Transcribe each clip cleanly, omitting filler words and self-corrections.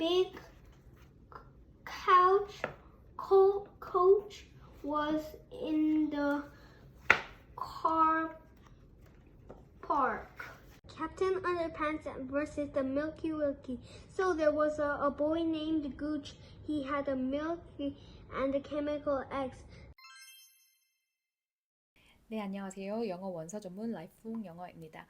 big coach was in the car park. Captain Underpants versus the Milky Wilkie. So there was a boy named Gooch. He had a milky and a chemical X. 네, 안녕하세요. 영어 원서 전문 라이프북 영어입니다.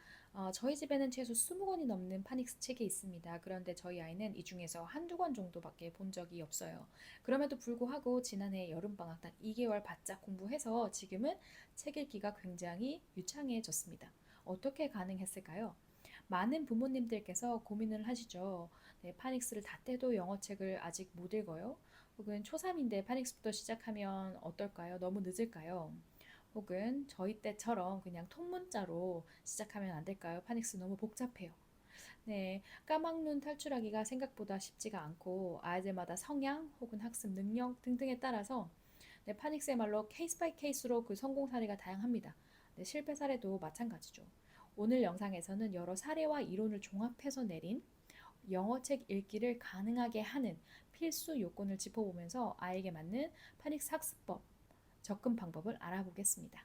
저희 집에는 최소 20권이 넘는 파닉스 책이 있습니다. 그런데 저희 아이는 이 중에서 한두 권 정도밖에 본 적이 없어요. 그럼에도 불구하고 지난해 여름방학 단 2개월 바짝 공부해서 지금은 책 읽기가 굉장히 유창해졌습니다. 어떻게 가능했을까요? 많은 부모님들께서 고민을 하시죠. 네, 파닉스를 다 떼도 영어책을 아직 못 읽어요? 혹은 초3인데 파닉스부터 시작하면 어떨까요? 너무 늦을까요? 혹은 저희 때처럼 그냥 통문자로 시작하면 안 될까요? 파닉스 너무 복잡해요. 네, 까막눈 탈출하기가 생각보다 쉽지가 않고 아이들마다 성향 혹은 학습 능력 등등에 따라서 네, 파닉스의 말로 케이스 바이 케이스로 그 성공 사례가 다양합니다. 네, 실패 사례도 마찬가지죠. 오늘 영상에서는 여러 사례와 이론을 종합해서 내린 영어책 읽기를 가능하게 하는 필수 요건을 짚어보면서 아이에게 맞는 파닉스 학습법, 접근 방법을 알아보겠습니다.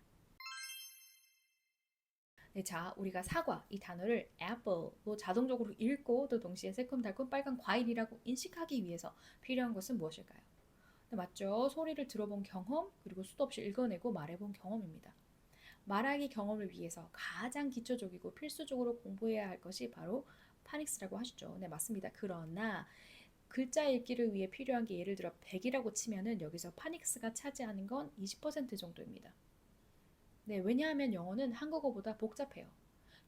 네, 자, 우리가 사과 이 단어를 apple로 자동적으로 읽고 또 동시에 새콤달콤 빨간 과일이라고 인식하기 위해서 필요한 것은 무엇일까요? 네, 맞죠? 소리를 들어본 경험 그리고 수도 없이 읽어내고 말해본 경험입니다. 말하기 경험을 위해서 가장 기초적이고 필수적으로 공부해야 할 것이 바로 파닉스라고 하시죠. 네, 맞습니다. 그러나 글자 읽기를 위해 필요한 게 예를 들어 100이라고 치면은 여기서 파닉스가 차지하는 건 20% 정도입니다. 네, 왜냐하면 영어는 한국어보다 복잡해요.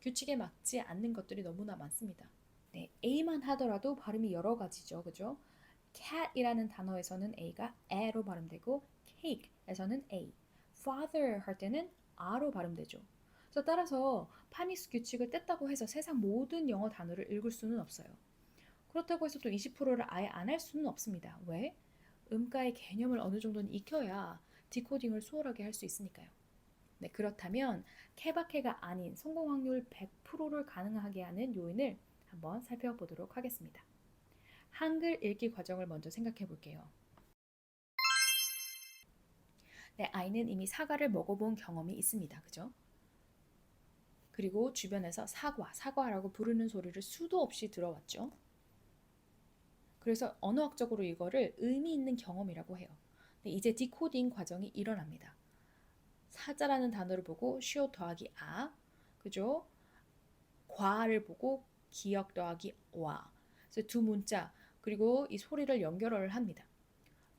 규칙에 맞지 않는 것들이 너무나 많습니다. 네, A만 하더라도 발음이 여러 가지죠. 그죠? cat이라는 단어에서는 A가 에로 발음되고 cake에서는 A, father 할 때는 R로 발음되죠. 그래서 따라서 파닉스 규칙을 뗐다고 해서 세상 모든 영어 단어를 읽을 수는 없어요. 그렇다고 해서 또 20%를 아예 안 할 수는 없습니다. 왜? 음가의 개념을 어느 정도는 익혀야 디코딩을 수월하게 할 수 있으니까요. 네, 그렇다면 케바케가 아닌 성공 확률 100%를 가능하게 하는 요인을 한번 살펴보도록 하겠습니다. 한글 읽기 과정을 먼저 생각해 볼게요. 네, 아이는 이미 사과를 먹어본 경험이 있습니다. 그죠? 그리고 주변에서 사과라고 부르는 소리를 수도 없이 들어왔죠. 그래서 언어학적으로 이거를 의미 있는 경험이라고 해요. 네, 이제 디코딩 과정이 일어납니다. 사자라는 단어를 보고 쉬어 더하기 아, 그죠? 과를 보고 기억 더하기 와. 그래서 두 문자 그리고 이 소리를 연결을 합니다.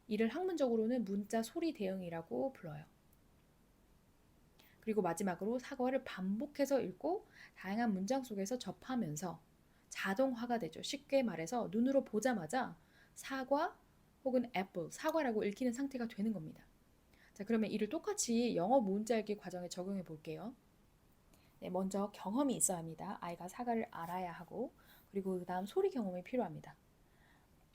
이를 학문적으로는 문자 소리 대응이라고 불러요. 그리고 마지막으로 사과를 반복해서 읽고 다양한 문장 속에서 접하면서 자동화가 되죠. 쉽게 말해서 눈으로 보자마자 사과 혹은 애플, 사과라고 읽히는 상태가 되는 겁니다. 자, 그러면 이를 똑같이 영어 문자 읽기 과정에 적용해 볼게요. 네, 먼저 경험이 있어야 합니다. 아이가 사과를 알아야 하고 그리고 그 다음 소리 경험이 필요합니다.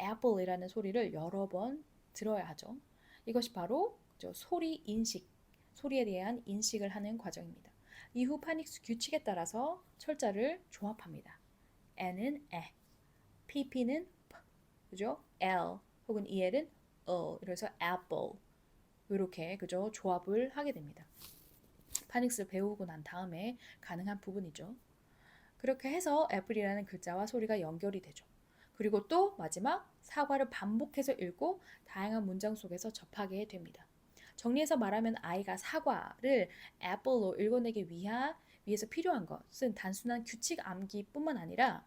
apple이라는 소리를 여러 번 들어야 하죠. 이것이 바로 소리 인식, 소리에 대한 인식을 하는 과정입니다. 이후 파닉스 규칙에 따라서 철자를 조합합니다. N은 에, PP는 P, 그죠? L 혹은 EL은 이래서 apple 이렇게 그죠? 조합을 하게 됩니다. 파닉스를 배우고 난 다음에 가능한 부분이죠. 그렇게 해서 애플이라는 글자와 소리가 연결이 되죠. 그리고 또 마지막 사과를 반복해서 읽고 다양한 문장 속에서 접하게 됩니다. 정리해서 말하면 아이가 사과를 애플로 읽어내기 위해서 필요한 것은 단순한 규칙 암기뿐만 아니라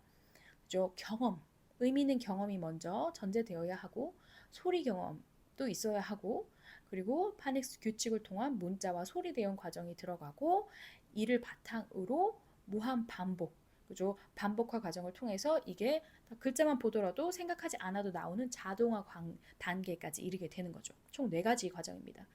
경험, 의미 있는 경험이 먼저 전제되어야 하고 소리 경험도 있어야 하고 그리고 파닉스 규칙을 통한 문자와 소리 대응 과정이 들어가고 이를 바탕으로 무한 반복 그죠? 반복화 과정을 통해서 이게 글자만 보더라도 생각하지 않아도 나오는 자동화 단계까지 이르게 되는 거죠. 총 4가지 과정입니다.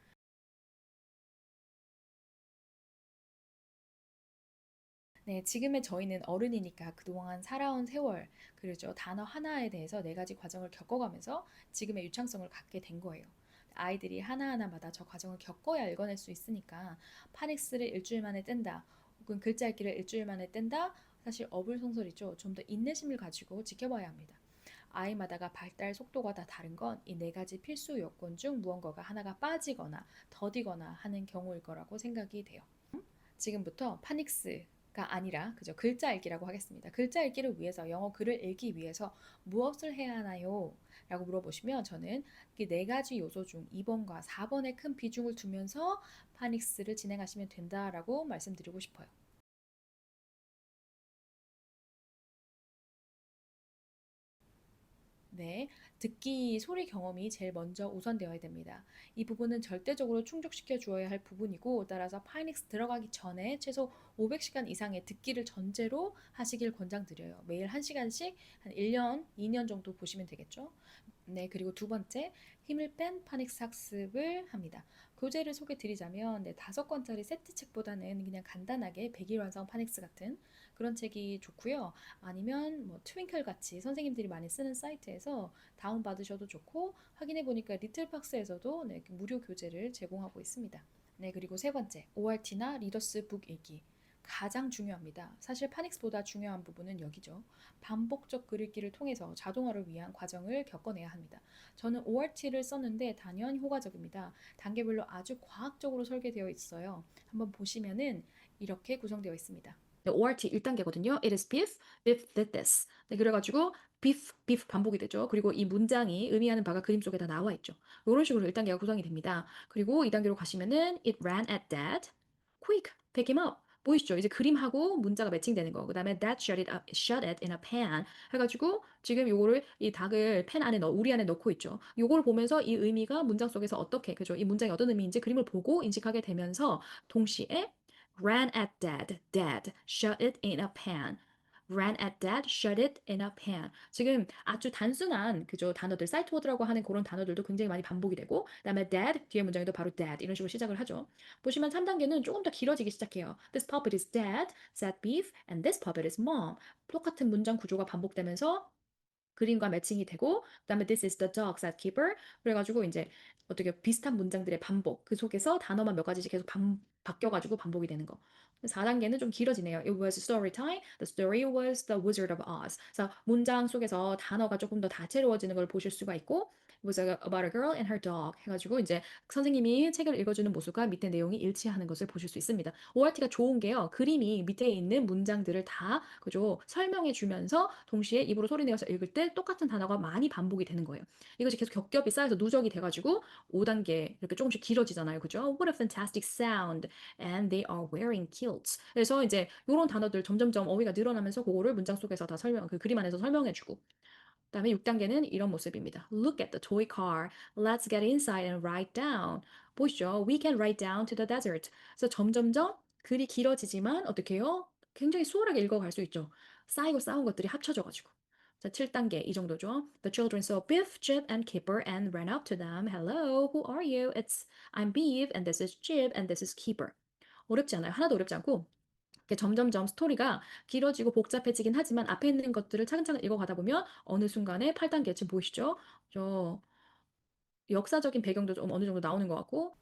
네, 지금의 저희는 어른이니까 그동안 살아온 세월, 그렇죠. 단어 하나에 대해서 4가지 과정을 겪어가면서 지금의 유창성을 갖게 된 거예요. 아이들이 하나하나마다 저 과정을 겪어야 읽어낼 수 있으니까 파닉스를 일주일 만에 뗀다, 혹은 글자 읽기를 일주일 만에 뗀다, 사실 어불성설이죠. 좀 더 인내심을 가지고 지켜봐야 합니다. 아이마다가 발달 속도가 다 다른 건 이 네 가지 필수 요건 중 무언가가 하나가 빠지거나 더디거나 하는 경우일 거라고 생각이 돼요. 지금부터 파닉스가 아니라 그저 글자 읽기라고 하겠습니다. 글자 읽기를 위해서 영어 글을 읽기 위해서 무엇을 해야 하나요? 라고 물어보시면 저는 이 네 가지 요소 중 2번과 4번에 큰 비중을 두면서 파닉스를 진행하시면 된다라고 말씀드리고 싶어요. 네, 듣기 소리 경험이 제일 먼저 우선되어야 됩니다. 이 부분은 절대적으로 충족시켜 주어야 할 부분이고 따라서 파이닉스 들어가기 전에 최소 500시간 이상의 듣기를 전제로 하시길 권장드려요. 매일 1시간씩 한 1년, 2년 정도 보시면 되겠죠. 네, 그리고 두 번째, 힘을 뺀 파닉스 학습을 합니다. 교재를 소개 드리자면 5권짜리 세트책보다는 그냥 간단하게 100일 완성 파닉스 같은 그런 책이 좋고요. 아니면 뭐 트윙클 같이 선생님들이 많이 쓰는 사이트에서 다운 받으셔도 좋고 확인해 보니까 리틀박스에서도 네, 무료 교재를 제공하고 있습니다. 네, 그리고 세 번째, ORT나 리더스 북 읽기. 가장 중요합니다. 사실 파닉스보다 중요한 부분은 여기죠. 반복적 글 읽기를 통해서 자동화를 위한 과정을 겪어내야 합니다. 저는 ORT를 썼는데 단연 효과적입니다. 단계별로 아주 과학적으로 설계되어 있어요. 한번 보시면은 이렇게 구성되어 있습니다. 네, ORT 1단계거든요. It is beef, beef did this. 네, 그래가지고 beef, beef 반복이 되죠. 그리고 이 문장이 의미하는 바가 그림 속에 다 나와 있죠. 이런 식으로 1단계가 구성이 됩니다. 그리고 2단계로 가시면은 it ran at dad. quick, pick him up. 보이시죠? 이제 그림하고 문자가 매칭되는 거. 그 다음에 that shut it in a pan. 해가지고 지금 요거를 이 닭을 팬 안에 우리 안에 넣고 있죠. 요걸 보면서 이 의미가 문장 속에서 어떻게, 그죠? 이 문장이 어떤 의미인지 그림을 보고 인식하게 되면서 동시에 ran at dad, shut it in a pan. ran at dad, shut it in a pan. 지금 아주 단순한 그죠 단어들, 사이트 워드라고 하는 그런 단어들도 굉장히 많이 반복이 되고, 그다음에 dad 뒤에 문장에도 바로 dad 이런 식으로 시작을 하죠. 보시면 3단계는 조금 더 길어지기 시작해요. This puppet is dad, said beef, and this puppet is mom. 똑같은 문장 구조가 반복되면서 그림과 매칭이 되고, 그다음에 this is the dog, said keeper. 그래가지고 이제 어떻게 비슷한 문장들의 반복, 그 속에서 단어만 몇 가지씩 계속 바뀌어가지고 반복이 되는 거. 4단계는 좀 길어지네요. It was story time. The story was The Wizard of Oz. 그래서 문장 속에서 단어가 조금 더 다채로워지는 걸 보실 수가 있고, It was about a girl and her dog. 해가지고 이제 선생님이 책을 읽어주는 모습과 밑에 내용이 일치하는 것을 보실 수 있습니다. ORT가 좋은 게요. 그림이 밑에 있는 문장들을 다 그죠 설명해 주면서 동시에 입으로 소리 내어서 읽을 때 똑같은 단어가 많이 반복이 되는 거예요. 이것이 계속 겹겹이 쌓여서 누적이 돼가지고 5단계 이렇게 조금씩 길어지잖아요. 그죠? What a fantastic sound. And they are wearing kilts. 그래서 이제 이런 단어들 점점점 어휘가 늘어나면서 그거를 문장 속에서 다 그 그림 안에서 설명해주고. 그다음에 6단계는 이런 모습입니다. Look at the toy car. Let's get inside and write down. 보시죠. We can write down to the desert. 그래서 점점점 글이 길어지지만 어떻게 해요? 굉장히 수월하게 읽어갈 수 있죠. 쌓이고 쌓은 것들이 합쳐져가지고. 자, 7단계 이 정도죠. The children saw Biff, Chip, and Keeper and ran up to them. Hello, who are you? I'm Beef, and this is Chip, and this is Keeper. 어렵지 않아요. 하나도 어렵지 않고 이렇게 점점점 스토리가 길어지고 복잡해지긴 하지만 앞에 있는 것들을 차근차근 읽어가다 보면 어느 순간에 8단계 지금 보이시죠? 저 역사적인 배경도 좀 어느 정도 나오는 것 같고,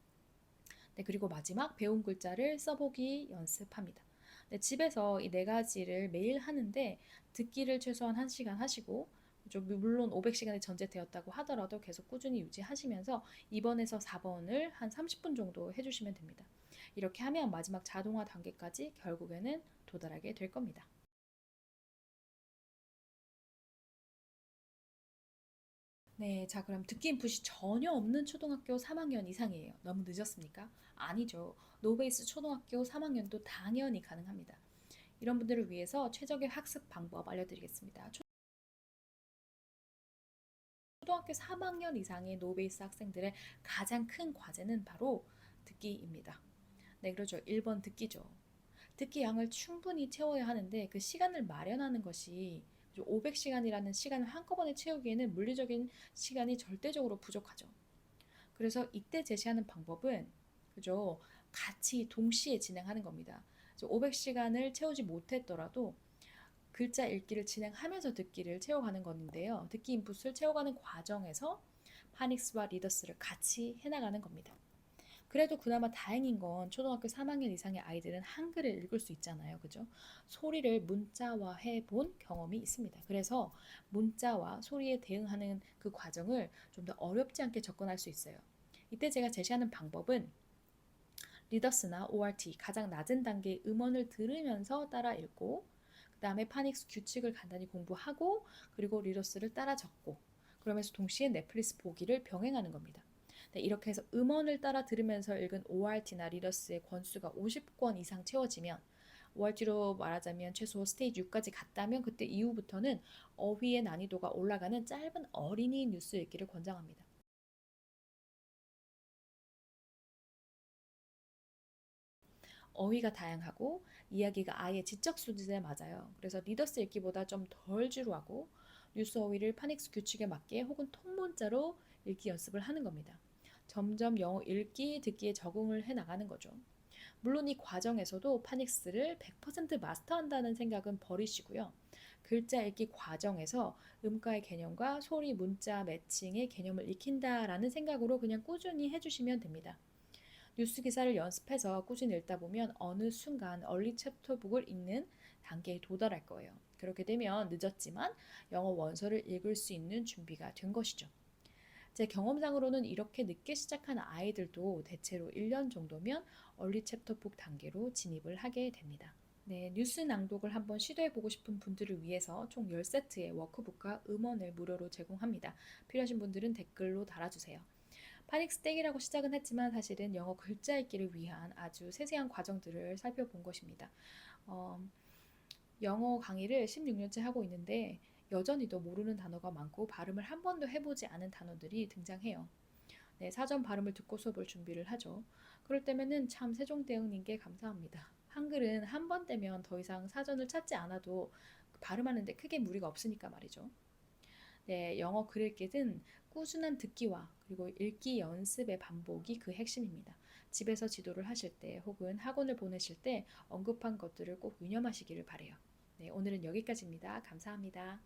네, 그리고 마지막 배운 글자를 써보기 연습합니다. 네, 집에서 이 네 가지를 매일 하는데 듣기를 최소한 1시간 하시고 물론 500시간이 전제되었다고 하더라도 계속 꾸준히 유지하시면서 2번에서 4번을 한 30분 정도 해주시면 됩니다. 이렇게 하면 마지막 자동화 단계까지 결국에는 도달하게 될 겁니다. 네, 자 그럼 듣기 인풋이 전혀 없는 초등학교 3학년 이상이에요. 너무 늦었습니까? 아니죠. 노베이스 초등학교 3학년도 당연히 가능합니다. 이런 분들을 위해서 최적의 학습 방법 알려드리겠습니다. 초등학교 3학년 이상의 노베이스 학생들의 가장 큰 과제는 바로 듣기입니다. 네, 그렇죠. 1번 듣기죠. 듣기 양을 충분히 채워야 하는데 그 시간을 마련하는 것이 500시간이라는 시간을 한꺼번에 채우기에는 물리적인 시간이 절대적으로 부족하죠. 그래서 이때 제시하는 방법은 그죠? 같이 동시에 진행하는 겁니다. 500시간을 채우지 못했더라도 글자 읽기를 진행하면서 듣기를 채워가는 건데요. 듣기 인풋을 채워가는 과정에서 파닉스와 리더스를 같이 해나가는 겁니다. 그래도 그나마 다행인 건 초등학교 3학년 이상의 아이들은 한글을 읽을 수 있잖아요. 그죠? 소리를 문자화해 본 경험이 있습니다. 그래서 문자와 소리에 대응하는 그 과정을 좀 더 어렵지 않게 접근할 수 있어요. 이때 제가 제시하는 방법은 리더스나 ORT, 가장 낮은 단계의 음원을 들으면서 따라 읽고, 그 다음에 파닉스 규칙을 간단히 공부하고, 그리고 리더스를 따라 적고, 그러면서 동시에 넷플릭스 보기를 병행하는 겁니다. 네, 이렇게 해서 음원을 따라 들으면서 읽은 ORT나 리더스의 권수가 50권 이상 채워지면, ORT로 말하자면 최소 스테이지 6까지 갔다면 그때 이후부터는 어휘의 난이도가 올라가는 짧은 어린이 뉴스 읽기를 권장합니다. 어휘가 다양하고 이야기가 아예 지적 수준에 맞아요. 그래서 리더스 읽기보다 좀 덜 지루하고 뉴스 어휘를 파닉스 규칙에 맞게 혹은 통문자로 읽기 연습을 하는 겁니다. 점점 영어 읽기, 듣기에 적응을 해 나가는 거죠. 물론 이 과정에서도 파닉스를 100% 마스터한다는 생각은 버리시고요. 글자 읽기 과정에서 음가의 개념과 소리, 문자, 매칭의 개념을 익힌다라는 생각으로 그냥 꾸준히 해주시면 됩니다. 뉴스 기사를 연습해서 꾸준히 읽다 보면 어느 순간 얼리 챕터북을 읽는 단계에 도달할 거예요. 그렇게 되면 늦었지만 영어 원서를 읽을 수 있는 준비가 된 것이죠. 제 경험상으로는 이렇게 늦게 시작한 아이들도 대체로 1년 정도면 얼리 챕터북 단계로 진입을 하게 됩니다. 네, 뉴스 낭독을 한번 시도해보고 싶은 분들을 위해서 총 10세트의 워크북과 음원을 무료로 제공합니다. 필요하신 분들은 댓글로 달아주세요. 파닉스 땡이라고 시작은 했지만 사실은 영어 글자 읽기를 위한 아주 세세한 과정들을 살펴본 것입니다. 어, 영어 강의를 16년째 하고 있는데 여전히도 모르는 단어가 많고 발음을 한 번도 해보지 않은 단어들이 등장해요. 네, 사전 발음을 듣고 수업을 준비를 하죠. 그럴 때면은 참 세종대왕님께 감사합니다. 한글은 한 번 떼면 더 이상 사전을 찾지 않아도 발음하는데 크게 무리가 없으니까 말이죠. 네, 영어 글 읽기는 꾸준한 듣기와 그리고 읽기 연습의 반복이 그 핵심입니다. 집에서 지도를 하실 때 혹은 학원을 보내실 때 언급한 것들을 꼭 유념하시기를 바래요. 네, 오늘은 여기까지입니다. 감사합니다.